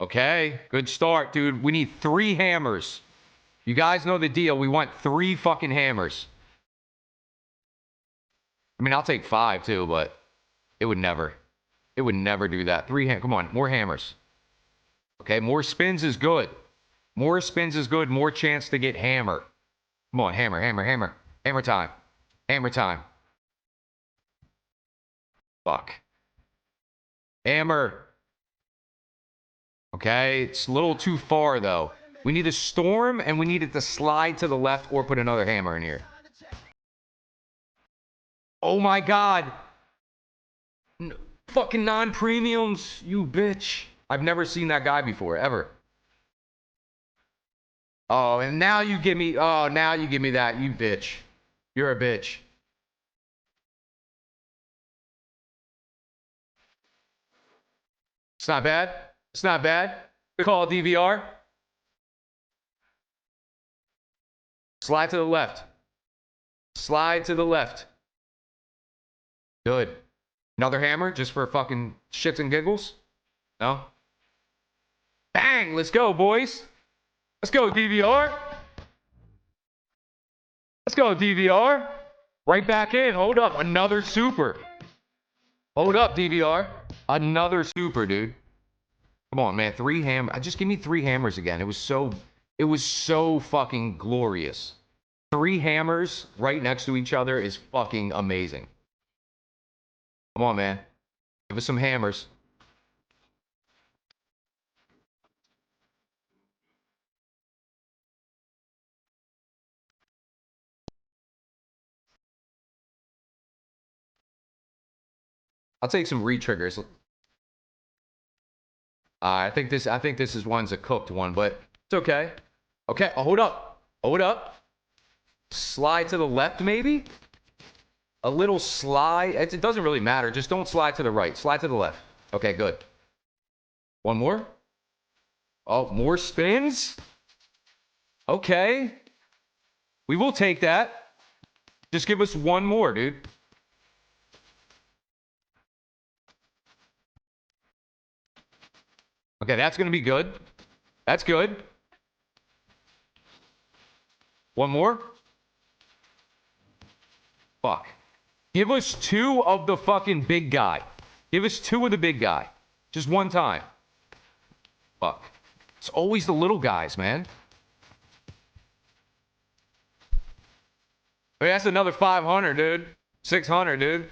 Okay, good start, dude. We need 3 hammers. You guys know the deal. We want 3 fucking hammers. I mean, I'll take 5 too, but it would never. It would never do that. 3 come on, more hammers. Okay, more spins is good. More spins is good. More chance to get hammer. Come on, hammer, hammer, hammer. Hammer time. Hammer time. Fuck. Hammer. Okay, it's a little too far, though. We need a storm, and we need it to slide to the left or put another hammer in here. Oh, my God. Fucking non-premiums, you bitch. I've never seen that guy before, ever. Oh, and now you give me... Oh, now you give me that, you bitch. You're a bitch. It's not bad. It's not bad. We call it DVR. Slide to the left. Slide to the left. Good. Another hammer just for fucking shits and giggles? No? Bang! Let's go, boys. Let's go, DVR. Let's go, DVR. Right back in. Hold up. Another super. Hold up, DVR. Another super, dude. Come on, man. 3 hammers. Just give me 3 hammers again. It was so fucking glorious. 3 hammers right next to each other is fucking amazing. Come on, man. Give us some hammers. I'll take some re-triggers. I think this is one's a cooked one, but it's okay. Okay, hold up. Hold up. Slide to the left, maybe? A little slide. It doesn't really matter. Just don't slide to the right. Slide to the left. Okay, good. One more. Oh, more spins? Okay. We will take that. Just give us one more, dude. Okay, that's going to be good. That's good. One more. Fuck. Give us 2 of the fucking big guy. Give us 2 of the big guy. Just one time. Fuck. It's always the little guys, man. I mean, that's another 500, dude. 600, dude.